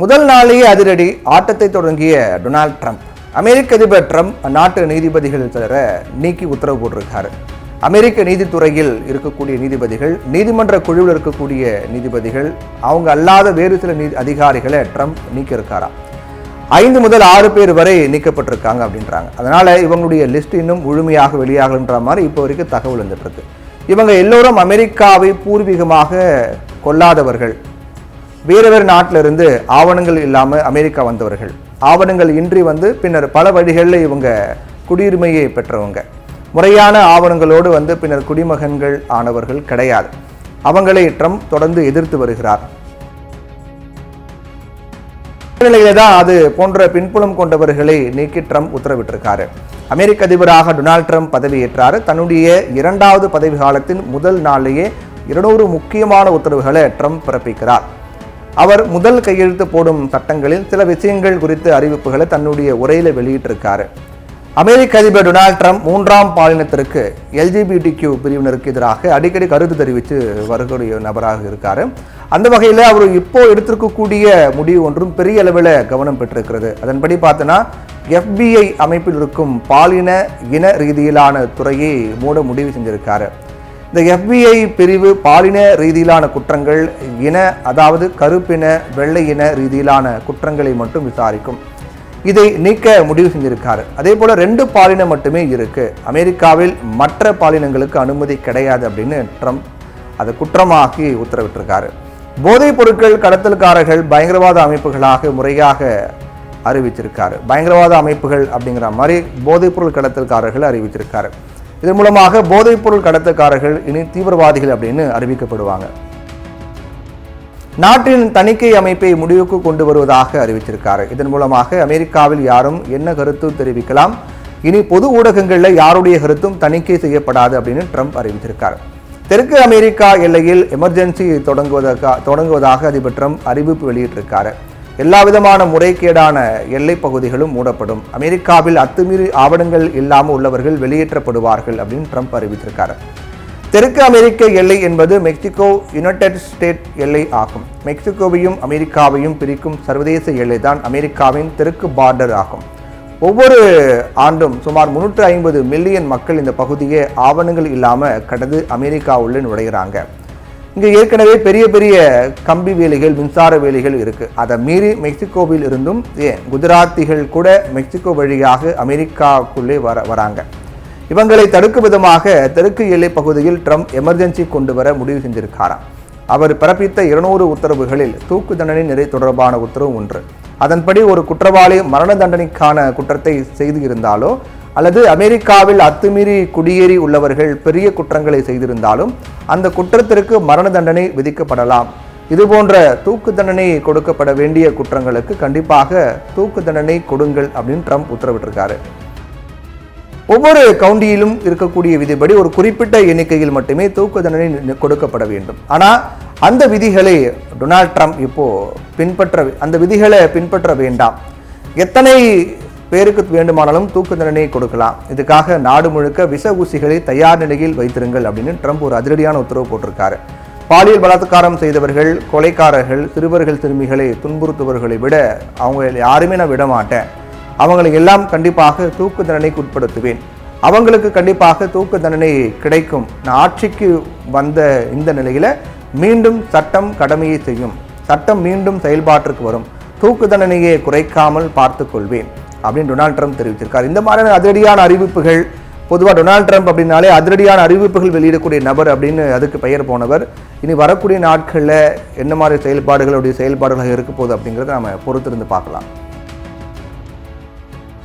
முதல் நாளையே அதிரடி ஆட்டத்தை தொடங்கிய டொனால்ட் ட்ரம்ப். அமெரிக்க அதிபர் ட்ரம்ப் அந்நாட்டு நீதிபதிகள் சிலர நீக்கி உத்தரவு போட்டிருக்காரு. அமெரிக்க நீதித்துறையில் இருக்கக்கூடிய நீதிபதிகள், நீதிமன்ற குழுவில் இருக்கக்கூடிய நீதிபதிகள், அவங்க அல்லாத வேறு சில அதிகாரிகளை ட்ரம்ப் நீக்கியிருக்காராம். 5 முதல் 6 பேர் வரை நீக்கப்பட்டிருக்காங்க அப்படின்றாங்க. அதனால இவங்களுடைய லிஸ்ட் இன்னும் முழுமையாக வெளியாகன்ற மாதிரி இப்போ வரைக்கும் தகவல் வந்துட்டு இருக்கு. இவங்க எல்லோரும் அமெரிக்காவை பூர்வீகமாக கொள்ளாதவர்கள், வேறு வேறு நாட்டிலிருந்து ஆவணங்கள் இல்லாமல் அமெரிக்கா வந்தவர்கள், ஆவணங்கள் இன்றி வந்து பின்னர் பல வழிகளில் இவங்க குடியுரிமையை பெற்றவங்க, முறையான ஆவணங்களோடு வந்து பின்னர் குடிமகன்கள் ஆனவர்கள் கிடையாது. அவங்களை ட்ரம்ப் தொடர்ந்து எதிர்த்து வருகிறார். நிலையில தான் அது போன்ற பின்புலம் கொண்டவர்களை நீக்கி ட்ரம்ப் உத்தரவிட்டிருக்காரு. அமெரிக்க அதிபராக டொனால்ட் ட்ரம்ப் பதவியேற்றார். தன்னுடைய 2வது பதவி காலத்தின் முதல் நாளிலேயே 200 முக்கியமான உத்தரவுகளை ட்ரம்ப் பிறப்பிக்கிறார். அவர் முதல் கையெழுத்து போடும் சட்டங்களில் சில விஷயங்கள் குறித்த அறிவிப்புகளை தன்னுடைய உரையில வெளியிட்டிருக்காரு. அமெரிக்க அதிபர் டொனால்ட் ட்ரம்ப் 3ஆம் பாலினத்திற்கு LGBTQ பிரிவினருக்கு எதிராக அடிக்கடி கருத்து தெரிவித்து வரக்கூடிய நபராக இருக்காரு. அந்த வகையில் அவர் இப்போ எடுத்திருக்கக்கூடிய முடிவு ஒன்றும் பெரிய அளவில் கவனம் பெற்றிருக்கிறது. அதன்படி பார்த்தோன்னா FBI அமைப்பில் இருக்கும் பாலின இன ரீதியிலான துறையை மூட முடிவு செஞ்சிருக்காரு. இந்த FBI பிரிவு பாலின ரீதியிலான குற்றங்கள், அதாவது கருப்பின வெள்ளை இன ரீதியிலான குற்றங்களை மட்டும் விசாரிக்கும். இதை நீக்க முடிவு செஞ்சிருக்காரு. அதே போல 2 பாலினம் மட்டுமே இருக்கு, அமெரிக்காவில் மற்ற பாலினங்களுக்கு அனுமதி கிடையாது அப்படின்னு ட்ரம்ப் அதை குற்றமாக்கி உத்தரவிட்டிருக்காரு. போதைப் பொருட்கள் கடத்தல்காரர்கள் பயங்கரவாத அமைப்புகளாக முறையாக அறிவிச்சிருக்காரு. பயங்கரவாத அமைப்புகள் அப்படிங்கிற மாதிரி போதைப் பொருள் கடத்தல்காரர்கள் அறிவிச்சிருக்காரு. இதன் மூலமாக போதைப் பொருள் கடத்தல்காரர்கள் இனி தீவிரவாதிகள் அப்படின்னு அறிவிக்கப்படுவாங்க. நாட்டின் தணிக்கை அமைப்பை முடிவுக்கு கொண்டு வருவதாக அறிவிச்சிருக்காரு. இதன் மூலமாக அமெரிக்காவில் யாரும் என்ன கருத்து தெரிவிக்கலாம், இனி பொது ஊடகங்களில் யாருடைய கருத்தும் தணிக்கை செய்யப்படாது அப்படின்னு ட்ரம்ப் அறிவிச்சிருக்காரு. தெற்கு அமெரிக்கா எல்லையில் எமர்ஜென்சி தொடங்குவதாக அதிபர் ட்ரம்ப் அறிவிப்பு வெளியிட்டிருக்காரு. எல்லா விதமான முறைகேடான எல்லை பகுதிகளும் மூடப்படும், அமெரிக்காவில் அத்துமீறி ஆவணங்கள் இல்லாமல் உள்ளவர்கள் வெளியேற்றப்படுவார்கள் அப்படின்னு ட்ரம்ப் அறிவித்திருக்காரு. தெற்கு அமெரிக்க எல்லை என்பது மெக்சிகோ யுனைடெட் ஸ்டேட் எல்லை ஆகும். மெக்சிகோவையும் அமெரிக்காவையும் பிரிக்கும் சர்வதேச எல்லை தான் அமெரிக்காவின் தெற்கு பார்டர் ஆகும். ஒவ்வொரு ஆண்டும் சுமார் 350 மில்லியன் மக்கள் இந்த பகுதியை ஆவணங்கள் இல்லாமல் கடந்து அமெரிக்கா உள்ள நுழைகிறாங்க. இங்கே ஏற்கனவே பெரிய பெரிய கம்பி வேலிகள், மின்சார வேலிகள் இருக்கு. அதை மீறி மெக்சிகோவில் இருந்தும் குஜராத்திகள் கூட மெக்சிகோ வழியாக அமெரிக்காவுக்குள்ளே வராங்க. இவங்களை தடுக்கும் விதமாக தெற்கு எல்லை பகுதியில் ட்ரம்ப் எமர்ஜென்சி கொண்டு வர முடிவு செஞ்சிருக்காராம். அவர் பிறப்பித்த 200 உத்தரவுகளில் தூக்கு தண்டனை நிறை தொடர்பான உத்தரவு ஒன்று. அதன்படி ஒரு குற்றவாளி மரண தண்டனைக்கான குற்றத்தை செய்து இருந்தாலோ அல்லது அமெரிக்காவில் அத்துமீறி குடியேறி உள்ளவர்கள் பெரிய குற்றங்களை செய்திருந்தாலும் அந்த குற்றத்திற்கு மரண தண்டனை விதிக்கப்படலாம். இதுபோன்ற தூக்கு தண்டனை கொடுக்கப்பட வேண்டிய குற்றங்களுக்கு கண்டிப்பாக தூக்கு தண்டனை கொடுங்கள் அப்படின்னு ட்ரம்ப் உத்தரவிட்டிருக்காரு. ஒவ்வொரு கவுண்டியிலும் இருக்கக்கூடிய விதிப்படி ஒரு குறிப்பிட்ட எண்ணிக்கையில் மட்டுமே தூக்கு தண்டனை கொடுக்கப்பட வேண்டும். ஆனால் அந்த விதிகளை டொனால்ட் ட்ரம்ப் இப்போ அந்த விதிகளை பின்பற்ற வேண்டாம், எத்தனை பேருக்கு வேண்டுமானாலும் தூக்கு தண்டனை கொடுக்கலாம், இதுக்காக நாடு முழுக்க விஷ ஊசிகளை தயார் நிலையில் வைத்திருங்கள் அப்படின்னு ட்ரம்ப் ஒரு அதிரடியான உத்தரவு போட்டிருக்காரு. பாலியல் பலாத்காரம் செய்தவர்கள், கொலைக்காரர்கள், சிறுவர்கள் சிறுமிகளை துன்புறுத்துவர்களை விட அவங்க யாருமே நான் விட மாட்டேன், அவங்களை எல்லாம் கண்டிப்பாக தூக்கு தண்டனைக்கு உட்படுத்துவேன், அவங்களுக்கு கண்டிப்பாக தூக்கு தண்டனை கிடைக்கும். நான் ஆட்சிக்கு வந்த இந்த நிலையில மீண்டும் சட்டம் கடமையை செய்யும், சட்டம் மீண்டும் செயல்பாட்டிற்கு வரும், தூக்கு தண்டனையை குறைக்காமல் பார்த்துக் கொள்வேன் அப்படின்னு டொனால்ட் ட்ரம்ப் தெரிவித்திருக்கார். இந்த மாதிரியான அதிரடியான அறிவிப்புகள், பொதுவாக டொனால்ட் ட்ரம்ப் அப்படின்னாலே அதிரடியான அறிவிப்புகள் வெளியிடக்கூடிய நபர் அப்படின்னு அதுக்கு பெயர் போனவர். இனி வரக்கூடிய நாட்களில் என்ன மாதிரி செயல்பாடுகளுடைய செயல்பாடுகளாக இருக்க போகுது அப்படிங்கிறத நம்ம பொறுத்திருந்து பார்க்கலாம்.